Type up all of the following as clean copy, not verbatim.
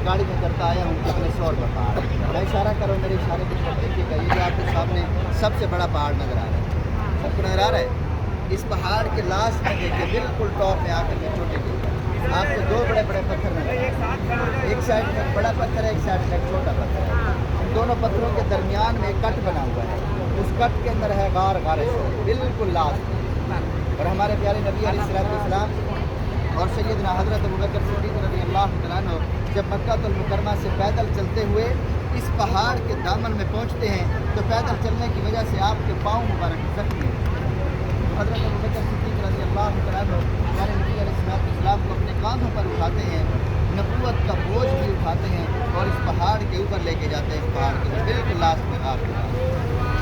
गाड़ी में करता आया हूँ कितने 100 रुपये पहाड़। मैं इशारा करूँ, मेरे इशारे की तरफ देखिएगा, ये आपके सामने सबसे बड़ा पहाड़ नज़र आ रहा है, सबको नज़र आ रहा है। इस पहाड़ के लास्ट में देखिए बिल्कुल टॉप में आकर के छोटे के आपको दो बड़े बड़े पत्थर नजर आ रहे हैं। एक साइड में एक बड़ा पत्थर है, एक साइड में एक छोटा पत्थर है। इन दोनों पत्थरों के दरमियान में एक कट बना हुआ है, उस कट के अंदर है गार बिल्कुल लास्ट में। और हमारे प्यारे नबी अलैहिस्सलाम और सैयदना हज़रत अबू बकर सिद्दीक़ रज़ी अल्लाह तआला अन्हु जब मक्का मुकर्रमा से पैदल चलते हुए इस पहाड़ के दामन में पहुंचते हैं तो पैदल चलने की वजह से आपके पाँव मुबारक जख्मी हैं। तो हज़रत अबू बकर सिद्दीक़ रज़ी अल्लाह तआला अन्हु प्यारे नबी अलैहिस्सलाम को अपने कांधों पर उठाते हैं, नबूवत का बोझ भी उठाते हैं और इस पहाड़ के ऊपर लेके जाते हैं। इस पहाड़ के बिल्कुल लास्ट में आप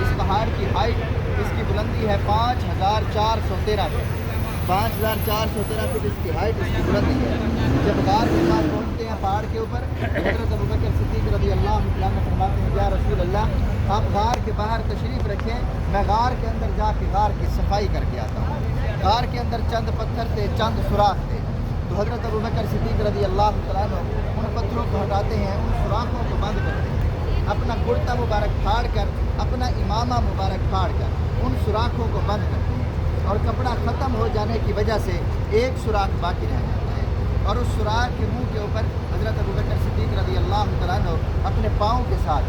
इस पहाड़ की हाइट, इसकी बुलंदी है 5413 फीट। 5413 फीट इसकी हाइट, इसकी बुलंदी है। जब गार के पास पहुँचते हैं पहाड़ के ऊपर, हज़रत अबू बकर सिद्दीक़ रज़ी अल्लाह तआला अन्हु फरमाते हैं, या रसूल अल्लाह आप गार के बाहर तशरीफ़ रखें, मैं गार के अंदर जाके गार की सफाई करके आता हूँ। गार के अंदर चंद पत्थर थे, चंद सुराख थे। तो हज़रत अबू बकर सिद्दीक़ रज़ी अल्लाह तआला अन्हु उन पत्थरों को हटाते हैं, उन सुराखों को बंद करते हैं, अपना कुर्ता मुबारक फाड़ कर, अपना इमामा मुबारक फाड़ कर उन सुराखों को बंद करते हैं और कपड़ा ख़त्म हो जाने की वजह से एक सुराख बाकी रह जाता है और उस सुराख के मुंह के ऊपर हज़रत अबू बकर सिद्दीक़ रज़ी अल्लाह तआला अन्हु अपने पाँव के साथ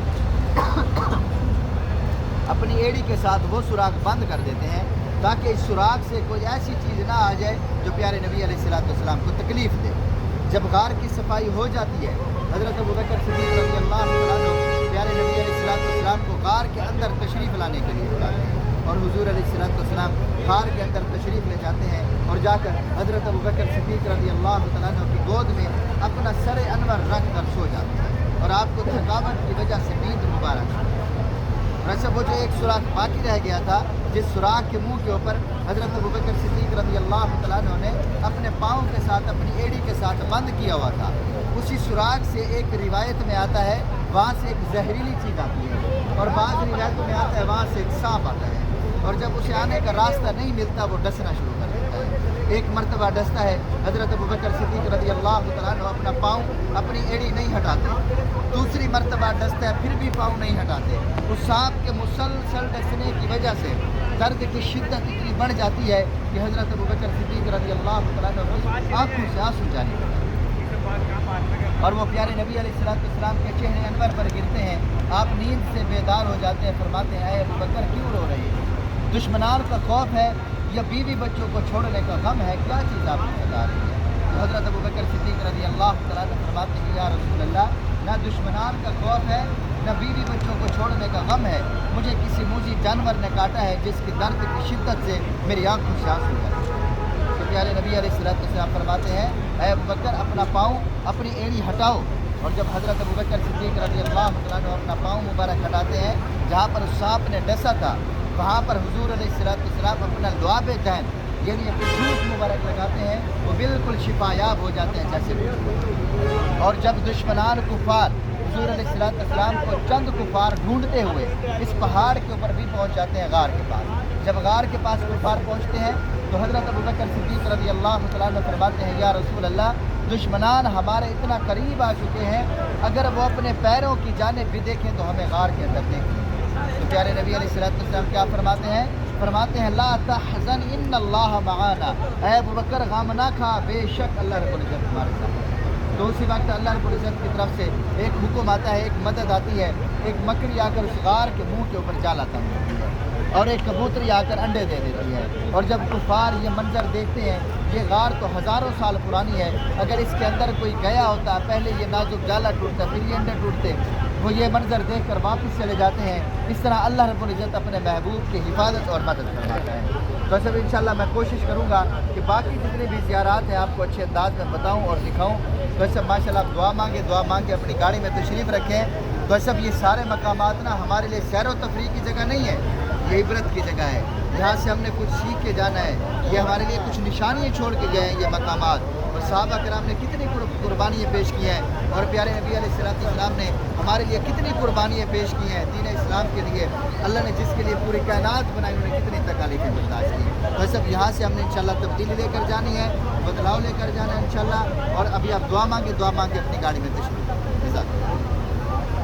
अपनी एड़ी के साथ वो सुराख बंद कर देते हैं ताकि इस सुराख से कोई ऐसी चीज़ ना आ जाए जो प्यारे नबी अलैहिस्सलाम को तकलीफ़ दे। जब गार की सफाई हो जाती है, हज़रत अबू बकर सिद्दीक़ रज़ी अल्लाह तआला अन्हु प्यारे नबी अलैहिस्सलाम को गार के अंदर तशरीफ़ लाने के लिए बुलाते हैं और हुज़ूर अलैहिस्सलाम गार के अंदर तशरीफ़ ले जाते हैं और जाकर हज़रत अबू बकर सिद्दीक़ रज़ी अल्लाह तआला अन्हु की गोद में अपना सर अनवर रख कर सो जाते हैं और आपको थकावट की वजह से नींद मुबारक। वैसे वो जो एक सुराख बाकी रह गया था, जिस सुराख के मुंह के ऊपर हज़रत अबू बकर सिद्दीक़ रज़ी अल्लाह तआला अन्हु ने अपने पाँव के साथ, अपनी एड़ी के साथ बंद किया हुआ था, उसी सुराख से एक रिवायत में आता है वहाँ से एक जहरीली चीज़ आती है और बाद रिवायत में आता है वहाँ से एक सांप आता है और जब उसे आने का रास्ता नहीं मिलता वो डसना शुरू कर देता है। एक मरतबा डसता है, हज़रत अबू बकर सिद्दीक़ रज़ी अल्लाह तआला अन्हु अपना पाँव, अपनी एड़ी नहीं हटाते। दूसरी मरतबा डसता है, फिर भी पाँव नहीं हटाते। उस सांप के मुसलसल डसने की वजह से दर्द की शिद्दत इतनी बढ़ जाती है कि हज़रत अबू बकर सिद्दीक़ रज़ी अल्लाह तआला अन्हु की आँखों से आंसू जाने लगते और वो प्यारे नबी अलैहिस्सलाम के चेहरे अनवर पर गिरते हैं। आप नींद से बेदार हो जाते हैं, फरमाते हैं, अबू बकर क्यों रो रहे हैं? दुश्मनान का खौफ है या बीवी बच्चों को छोड़ने का गम है? क्या चीज़ आपको बता रही है? तो हज़रत अबू बकर सिद्दीक़ रज़ी अल्लाह तआला अन्हु फरमाते हैं, या रसूल अल्लाह ना दुश्मनान का खौफ है, न बीवी बच्चों को छोड़ने का गम है, मुझे किसी मूजी जानवर ने काटा है जिसकी दर्द की शिद्दत से मेरी आँखों से आंसू जाते हैं। तो प्यारे नबी अलैहिस्सलाम फरमाते हैं, ऐ अबू बकर अपना पाँव, अपनी एड़ी हटाओ। और जब हज़रत अबू बकर सिद्दीक़ रज़ी अल्लाह तआला अन्हु अपना पाँव मुबारक हटाते हैं, जहाँ पर उस सांप ने डसा था वहाँ पर हुज़ूर अलैहिस्सलाम अपना लुआब तैन यानी अपने जूस मुबारक लगाते हैं, वो बिल्कुल शिफायाब हो जाते हैं जैसे। और जब दुश्मनान कुफ़ार हुज़ूर अलैहिस्सलाम को चंद कुफ़ार ढूंढते हुए इस पहाड़ के ऊपर भी पहुँच जाते हैं गार के पास। जब गार के पास कुफ़ार पहुँचते हैं तो हज़रत अबू बकर सिद्दीक़ रज़ी अल्लाह तआला अन्हु फरमाते हैं, या रसूल अल्लाह दुश्मनान हमारे इतना करीब आ चुके हैं, अगर वो अपने पैरों की जानिब भी देखें तो हमें गार के अंदर देखें। तो प्यारे नबी अलैहिस्सलाम क्या फरमाते हैं? फरमाते हैं, ला तहज़न इन्नल्लाह मआना, ऐ अबू बकर गम ना खा, बेशक अल्लाह रब्बुल इज़्ज़त हमारे साथ। तो उसी वक्त अल्लाह रब्बुल इज़्ज़त की तरफ से एक हुक्म आता है, एक मदद आती है। एक मकड़ी आकर उस गार के मुंह के ऊपर जाल आता है और एक कबूतरी आकर अंडे दे देती है। और जब कुफार ये मंजर देखते हैं, ये गार तो हज़ारों साल पुरानी है, अगर इसके अंदर कोई गया होता, पहले ये नाजुक जाला टूटता, फिर ये अंडे टूटते, वो ये मंजर देखकर वापस चले जाते हैं। इस तरह अल्लाह रब्बुल इज़्ज़त अपने महबूब की हिफाजत और मदद फरमाता है। तो सब इंशाल्लाह मैं कोशिश करूँगा कि बाकी जितने भी ज़ियारात हैं आपको अच्छे अंदाज में बताऊँ और दिखाऊँ। तो सब माशाल्लाह आप दुआ मांगे अपनी गाड़ी में तशरीफ़ रखें। तो सब ये सारे मकामात ना हमारे लिए सैर व तफरीह की जगह नहीं है, ये इबरत की जगह है। यहाँ से हमने कुछ सीख के जाना है, ये हमारे लिए कुछ निशानियाँ छोड़ के गए हैं ये मकामात। और صحابہ کرام نے کتنی قربانیاں پیش کی ہیں اور پیارے نبی علیہ السلام نے ہمارے لیے کتنی قربانیاں پیش کی ہیں دین اسلام کے لیے. اللہ نے جس کے لیے پوری کائنات بنائی انہوں نے کتنی تکالیفیں برداشت کی. بس اب یہاں سے ہم نے انشاءاللہ تبدیلی لے کر جانی ہے, بدلاؤ لے کر جانا ہے انشاءاللہ. اور ابھی آپ دعا مانگے اپنی گاڑی میں تشریف.